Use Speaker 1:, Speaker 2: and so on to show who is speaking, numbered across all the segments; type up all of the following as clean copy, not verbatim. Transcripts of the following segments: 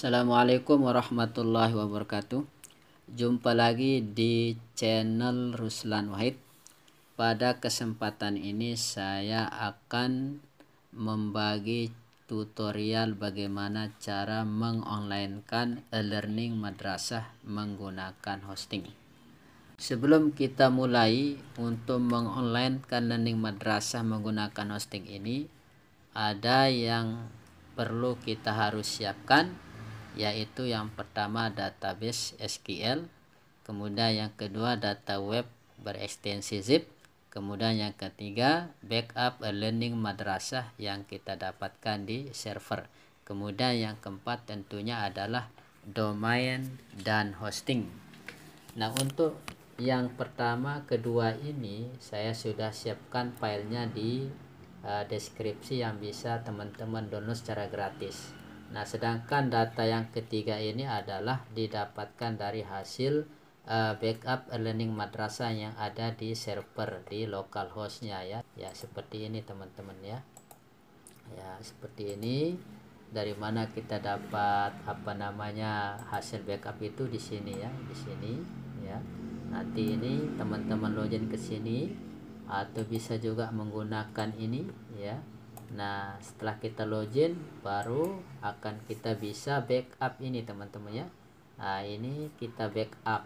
Speaker 1: Assalamualaikum warahmatullahi wabarakatuh. Jumpa lagi di channel Ruslan Wahid. Pada kesempatan ini saya akan membagi tutorial bagaimana cara mengonlinekan e-learning madrasah menggunakan hosting. Sebelum kita mulai untuk mengonlinekan learning madrasah menggunakan hosting ini, ada yang perlu kita harus siapkan, yaitu yang pertama database SQL, kemudian yang kedua data web berekstensi zip, kemudian yang ketiga backup learning madrasah yang kita dapatkan di server, kemudian yang keempat tentunya adalah domain dan hosting. Nah, untuk yang pertama kedua ini saya sudah siapkan filenya di deskripsi yang bisa teman-teman download secara gratis. Nah, sedangkan data yang ketiga ini adalah didapatkan dari hasil backup learning madrasah yang ada di server di localhostnya ya. Ya, seperti ini teman-teman ya. Ya, seperti ini. Dari mana kita dapat hasil backup itu di sini ya, di sini ya. Nanti ini teman-teman login ke sini atau bisa juga menggunakan ini ya. Nah, setelah kita login baru akan kita bisa backup ini teman-teman ya. Nah, ini kita backup.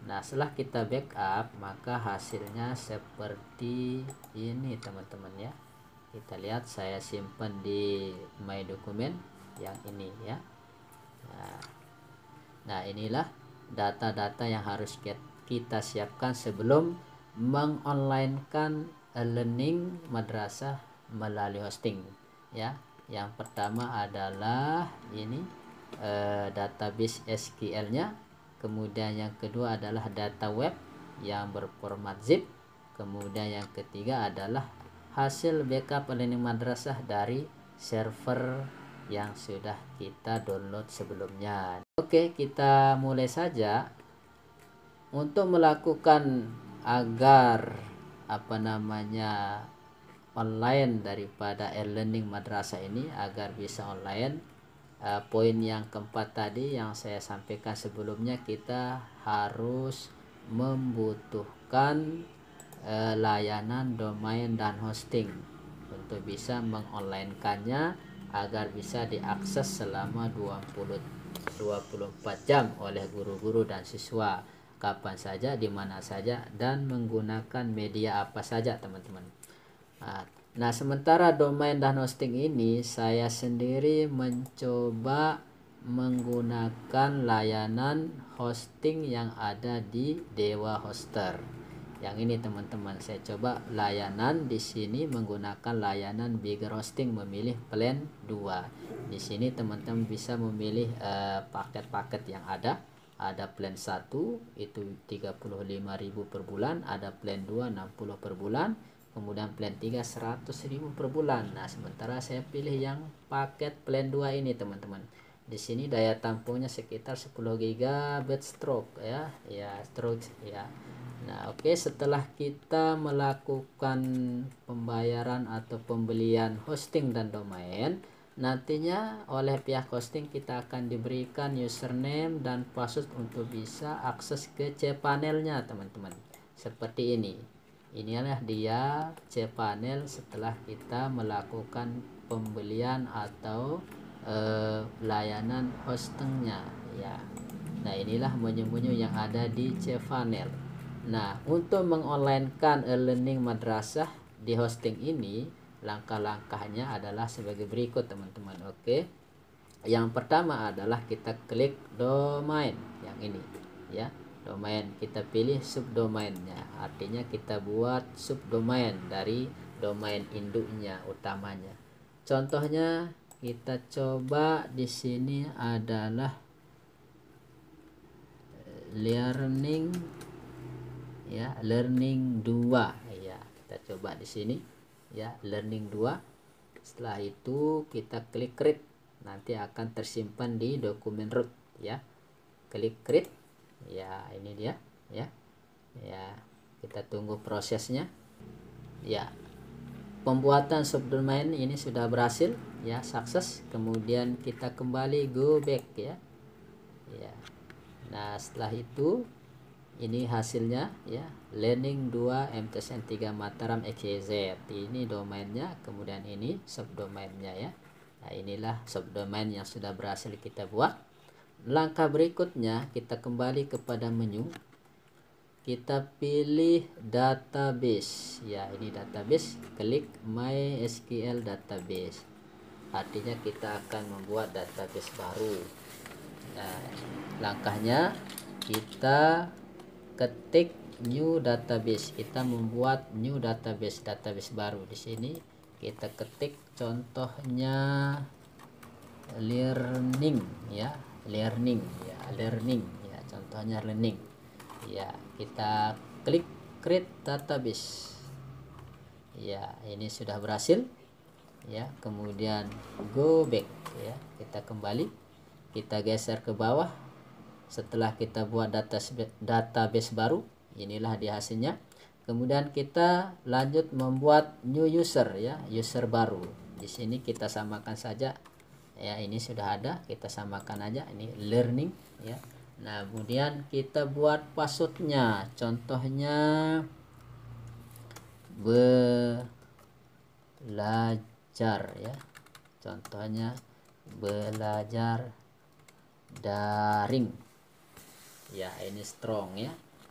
Speaker 1: Nah, setelah kita backup maka hasilnya seperti ini teman-teman ya. Kita lihat, saya simpan di my dokumen yang ini ya. Nah, inilah data-data yang harus kita siapkan sebelum mengonlinekan e-learning madrasah melalui hosting ya. Yang pertama adalah ini database SQL-nya, kemudian yang kedua adalah data web yang berformat zip, kemudian yang ketiga adalah hasil backup e-learning madrasah dari server yang sudah kita download sebelumnya. Oke, kita mulai saja. Untuk melakukan agar online daripada e-learning madrasah ini agar bisa online, poin yang keempat tadi yang saya sampaikan sebelumnya, kita harus membutuhkan layanan domain dan hosting untuk bisa mengonlinekannya agar bisa diakses selama 24 jam oleh guru-guru dan siswa, kapan saja, di mana saja, dan menggunakan media apa saja teman-teman. Nah, sementara domain dan hosting ini saya sendiri mencoba menggunakan layanan hosting yang ada di Dewa Hoster. Yang ini teman-teman, saya coba layanan di sini menggunakan layanan Bigger Hosting, memilih plan 2. Di sini teman-teman bisa memilih paket-paket yang ada. Ada plan 1 itu 35.000 per bulan, ada plan 2 60 per bulan, kemudian plan 3 100.000 per bulan. Nah, sementara saya pilih yang paket plan 2 ini teman-teman. Di sini daya tampungnya sekitar 10 GB stroke ya, stroke ya. Nah, oke, setelah kita melakukan pembayaran atau pembelian hosting dan domain, nantinya oleh pihak hosting kita akan diberikan username dan password untuk bisa akses ke cPanel-nya teman-teman. Seperti ini. Inilah dia cPanel setelah kita melakukan pembelian atau layanan hostingnya ya. Nah, inilah menu-menu yang ada di cPanel. Nah, untuk mengonlinekan e-learning madrasah di hosting ini, langkah-langkahnya adalah sebagai berikut teman-teman. Oke, yang pertama adalah kita klik domain yang ini ya. Domain, kita pilih subdomainnya, artinya kita buat subdomain dari domain induknya utamanya. Contohnya kita coba di sini adalah learning 2 ya. Kita coba di sini ya, learning 2. Setelah itu kita klik create, nanti akan tersimpan di dokumen root ya. Klik create ya, ini dia ya. Kita tunggu prosesnya ya. pembuatan subdomain ini sudah berhasil ya, sukses. Kemudian kita kembali go back ya. Nah setelah itu ini hasilnya ya, learning 2 MTSN 3 Mataram XYZ, ini domainnya, kemudian ini subdomainnya ya. Nah inilah subdomain yang sudah berhasil kita buat. Langkah berikutnya kita kembali kepada menu, kita pilih database ya, ini database, klik MySQL database, artinya kita akan membuat database baru. Nah, langkahnya kita ketik new database, kita membuat new database baru. Di sini kita ketik contohnya learning ya, contohnya learning ya. Kita klik create database ya, ini sudah berhasil ya. Kemudian go back ya, kita kembali, kita geser ke bawah. Setelah kita buat database baru, inilah dia hasilnya. Kemudian kita lanjut membuat new user ya, user baru. Di sini kita samakan saja ya, ini sudah ada, kita samakan aja, ini learning ya. Nah kemudian kita buat passwordnya, contohnya belajar ya, contohnya belajar daring ya, ini strong ya.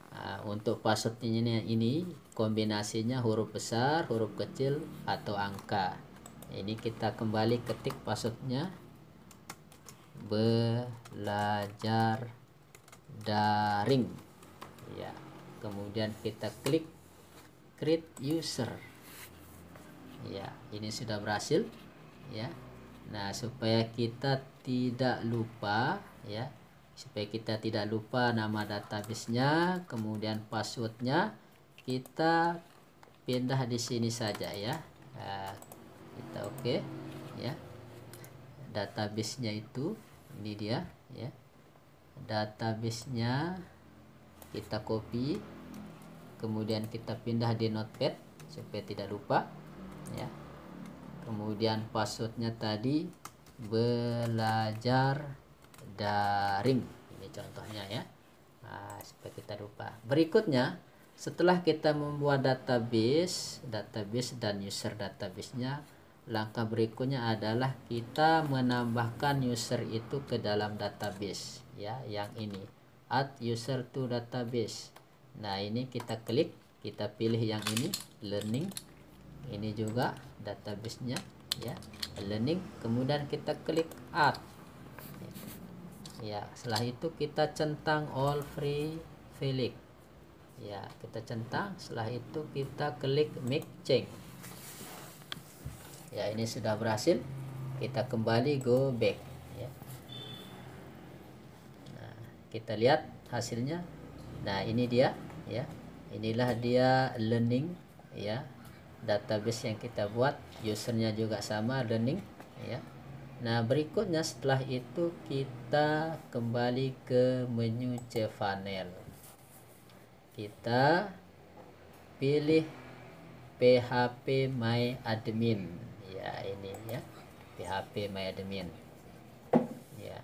Speaker 1: Nah, untuk passwordnya ini kombinasinya huruf besar, huruf kecil, atau angka. Ini kita kembali ketik passwordnya belajar daring ya. Kemudian kita klik create user ya, ini sudah berhasil ya. Nah supaya kita tidak lupa ya, supaya kita tidak lupa nama databasenya, kemudian passwordnya, kita pindah di sini saja ya. Nah, kita oke ya, databasenya itu ini dia ya, databasenya kita copy, kemudian kita pindah di notepad supaya tidak lupa ya. Kemudian passwordnya tadi belajar daring, ini contohnya ya. Nah, supaya kita lupa. Berikutnya setelah kita membuat database dan user databasenya, langkah berikutnya adalah kita menambahkan user itu ke dalam database ya, yang ini add user to database. Nah ini kita klik, kita pilih yang ini learning, ini juga databasenya ya, learning. Kemudian kita klik add ya. Setelah itu kita centang all free field ya, kita centang. Setelah itu kita klik make change ya, ini sudah berhasil. Kita kembali go back ya. Nah, kita lihat hasilnya. Nah ini dia ya, inilah dia learning ya, database yang kita buat, usernya juga sama learning ya. Nah berikutnya setelah itu kita kembali ke menu cPanel, kita pilih PHP My Admin ya, ini ya, PHP My Admin ya,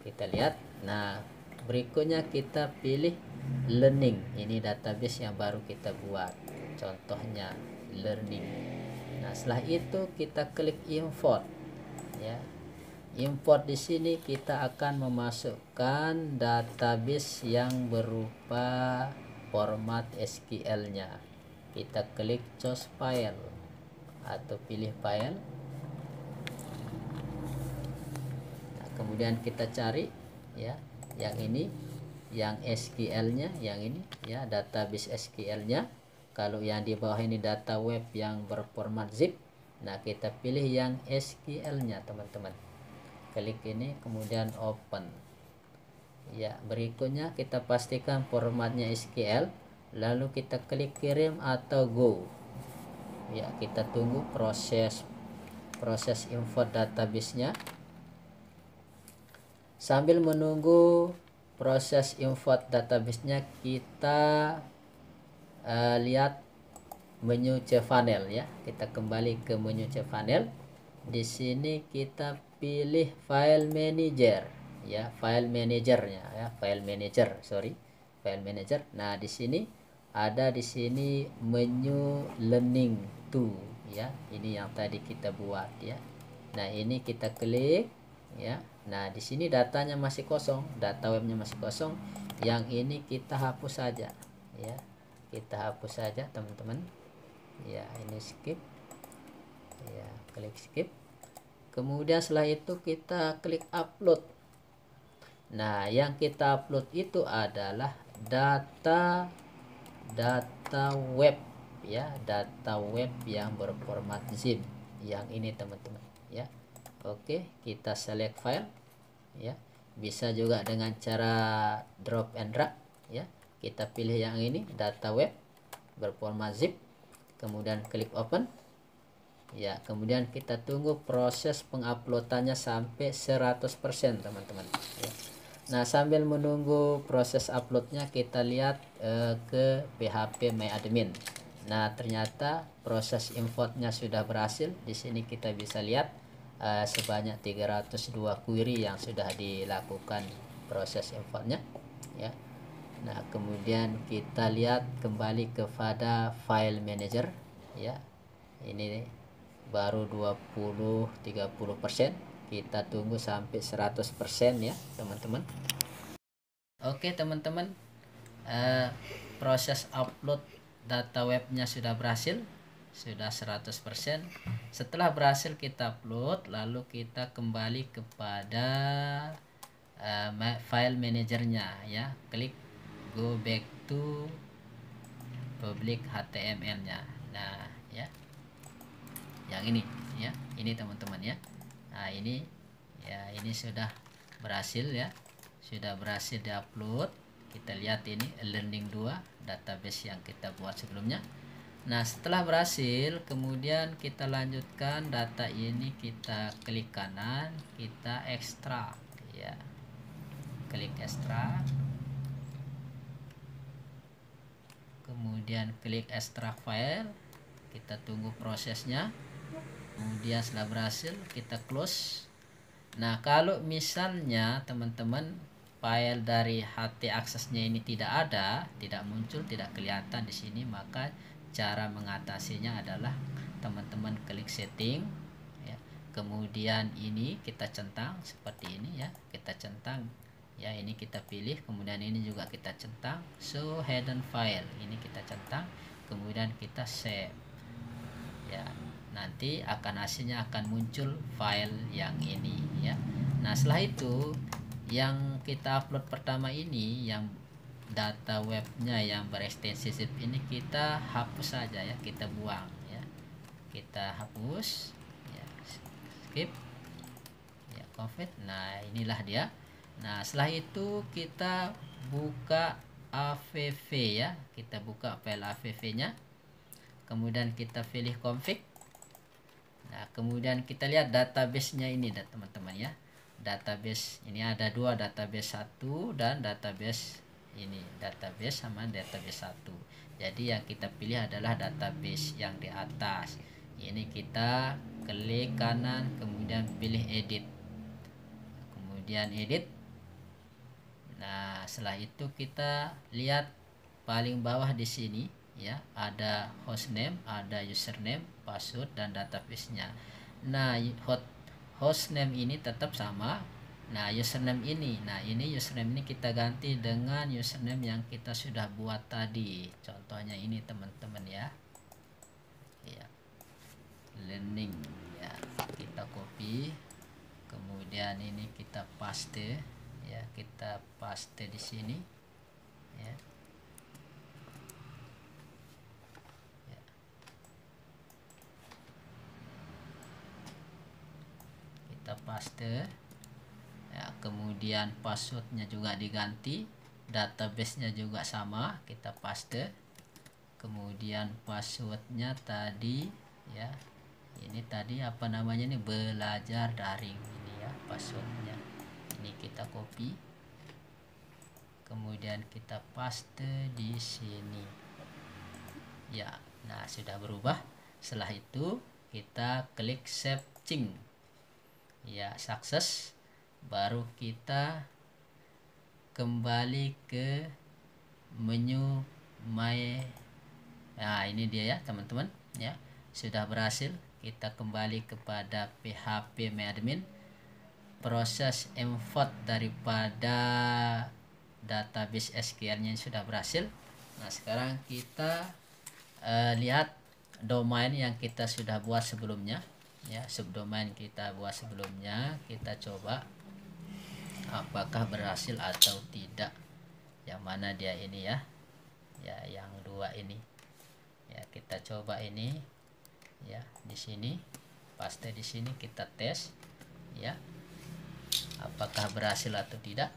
Speaker 1: kita lihat. Nah berikutnya kita pilih learning, ini database yang baru kita buat, contohnya learning. Nah setelah itu kita klik import ya, import. Di sini kita akan memasukkan database yang berupa format SQL-nya. Kita klik choose file atau pilih file. Nah, kemudian kita cari ya, yang ini, yang SQL-nya, yang ini ya, database SQL-nya. Kalau yang di bawah ini data web yang berformat zip, nah kita pilih yang SQL-nya teman-teman. Klik ini, kemudian open ya. Berikutnya kita pastikan formatnya SQL, lalu kita klik kirim atau go ya. Kita tunggu proses import database-nya. Sambil menunggu proses import database-nya, kita lihat menu cPanel ya. Kita kembali ke menu cPanel. Di sini kita pilih file manager ya, file manajernya ya, file manager. Nah, di sini ada di sini menu learning to ya. Ini yang tadi kita buat ya. Nah, ini kita klik ya. Nah, di sini datanya masih kosong, data webnya masih kosong. Yang ini kita hapus saja ya. Kita hapus saja, teman-teman. Ya, ini skip. Ya, klik skip. Kemudian setelah itu kita klik upload. Nah, yang kita upload itu adalah data web ya, data web yang berformat zip. Yang ini, teman-teman ya. Oke, kita select file ya. Bisa juga dengan cara drop and drag ya. Kita pilih yang ini, data web berformat zip. Kemudian klik open. Ya, kemudian kita tunggu proses penguploadannya sampai 100%, teman-teman ya. Nah, sambil menunggu proses uploadnya, kita lihat ke PHP My Admin. Nah, ternyata proses importnya sudah berhasil. Di sini kita bisa lihat sebanyak 302 query yang sudah dilakukan proses importnya ya. Nah, kemudian kita lihat kembali kepada file manager ya. Ini baru 20-30%. Kita tunggu sampai 100% ya, teman-teman. Oke, teman-teman, proses upload data webnya sudah berhasil, sudah 100%. Setelah berhasil kita upload, lalu kita kembali kepada file manajernya ya. Klik go back to public HTML nya. Nah ya, yang ini ya, ini teman-teman ya. Nah, ini ya, ini sudah berhasil ya, sudah berhasil diupload. Kita lihat ini learning 2 database yang kita buat sebelumnya. Nah, setelah berhasil, kemudian kita lanjutkan data ini, kita klik kanan, kita ekstrak ya, klik ekstrak, kemudian klik ekstrak file. Kita tunggu prosesnya. Kemudian setelah berhasil, kita close. Nah, kalau misalnya teman-teman file dari HT aksesnya ini tidak ada, tidak muncul, tidak kelihatan di sini, maka cara mengatasinya adalah teman-teman klik setting ya. Kemudian ini kita centang seperti ini ya, kita centang ya, ini kita pilih, kemudian ini juga kita centang show hidden file, ini kita centang, kemudian kita save ya. Nanti hasilnya akan muncul file yang ini ya. Nah, setelah itu yang kita upload pertama ini, yang data webnya yang berekstensi zip ini, kita hapus saja ya, kita buang ya, kita hapus ya, skip ya, config. Nah, inilah dia. Nah, setelah itu kita buka avv ya, kita buka file avv nya, kemudian kita pilih config. Nah, kemudian kita lihat database-nya ini, teman-teman ya. Database ini ada dua, database 1 dan database ini, database sama database 1. Jadi yang kita pilih adalah database yang di atas. Ini kita klik kanan, kemudian pilih edit. Kemudian edit. Nah, setelah itu kita lihat paling bawah di sini ya, ada hostname, ada username, password, dan database-nya. Nah, hostname ini tetap sama. Nah, username ini, username ini kita ganti dengan username yang kita sudah buat tadi. Contohnya ini, teman-teman ya. Ya. Learning ya. Kita copy. Kemudian ini kita paste ya, kita paste di sini ya. Kita paste ya, kemudian passwordnya juga diganti, database-nya juga sama, kita paste. Kemudian passwordnya tadi ya, ini tadi apa namanya nih, belajar daring ini ya, passwordnya ini kita copy, kemudian kita paste di sini ya. Nah, sudah berubah. Setelah itu kita klik save change. Ya, sukses. Baru kita kembali ke menu my. Nah, ini dia ya teman-teman ya. Sudah berhasil. Kita kembali kepada PHP MyAdmin. Proses import daripada database SQL-nya sudah berhasil. Nah, sekarang kita lihat domain yang kita sudah buat sebelumnya ya, subdomain kita buat sebelumnya. Kita coba apakah berhasil atau tidak. Yang mana dia ini ya, yang dua ini ya. Kita coba ini ya, di sini paste, di sini kita tes ya, apakah berhasil atau tidak.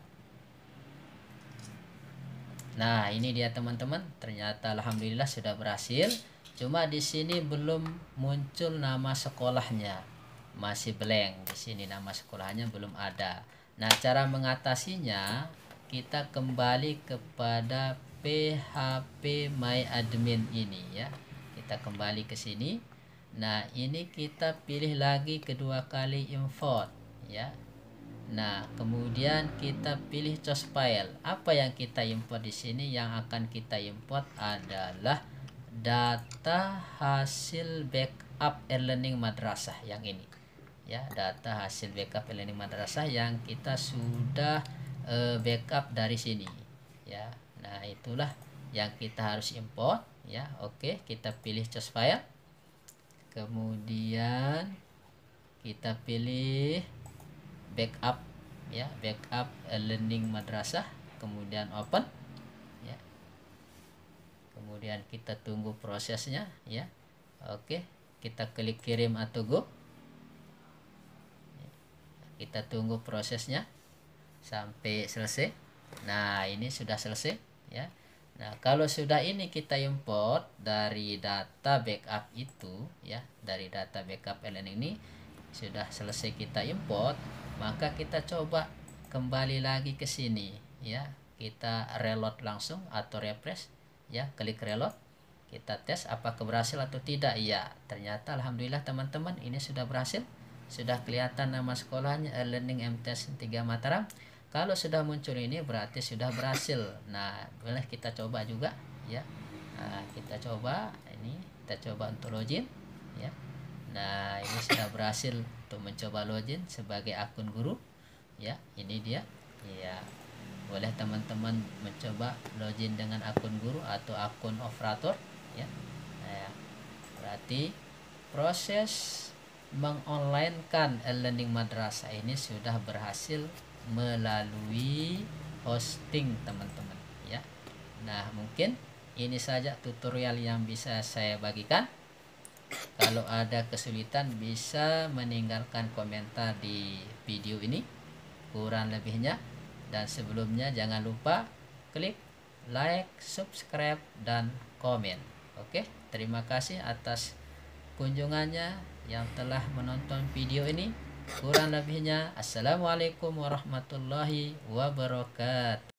Speaker 1: Nah, ini dia teman-teman, ternyata alhamdulillah sudah berhasil. Cuma di sini belum muncul nama sekolahnya, masih blank. Di sini nama sekolahnya belum ada. Nah, cara mengatasinya kita kembali kepada PHP MyAdmin ini ya. Kita kembali ke sini. Nah, ini kita pilih lagi kedua kali import ya. Nah, kemudian kita pilih choose file. Apa yang kita import di sini? Yang akan kita import adalah data hasil backup e-learning madrasah yang ini ya, data hasil backup e-learning madrasah yang kita sudah backup dari sini ya. Nah, itulah yang kita harus import ya. Oke, kita pilih choose file, kemudian kita pilih backup ya, backup e-learning madrasah, kemudian open ya. Kemudian kita tunggu prosesnya ya. Oke, kita klik kirim atau go. Kita tunggu prosesnya sampai selesai. Nah, ini sudah selesai ya. Nah, kalau sudah ini kita import dari data backup itu ya, dari data backup e-learning ini sudah selesai kita import, maka kita coba kembali lagi ke sini ya. Kita reload langsung atau refresh ya, klik reload. Kita tes apakah berhasil atau tidak. Iya, ternyata alhamdulillah teman-teman, ini sudah berhasil. Sudah kelihatan nama sekolahnya, e-learning MTS 3 Mataram. Kalau sudah muncul ini berarti sudah berhasil. Nah, boleh kita coba juga ya. Nah, kita coba ini, kita coba untuk login ya. Nah, ini sudah berhasil untuk mencoba login sebagai akun guru ya. Ini dia ya. Boleh teman-teman mencoba login dengan akun guru atau akun operator ya. Nah, berarti proses mengonlinekan e-learning madrasah ini sudah berhasil melalui hosting teman-teman ya. Nah, mungkin ini saja tutorial yang bisa saya bagikan. Kalau ada kesulitan bisa meninggalkan komentar di video ini kurang lebihnya. Dan sebelumnya jangan lupa klik like, subscribe, dan komen. Oke, terima kasih atas kunjungannya yang telah menonton video ini. Kurang lebihnya, assalamualaikum warahmatullahi wabarakatuh.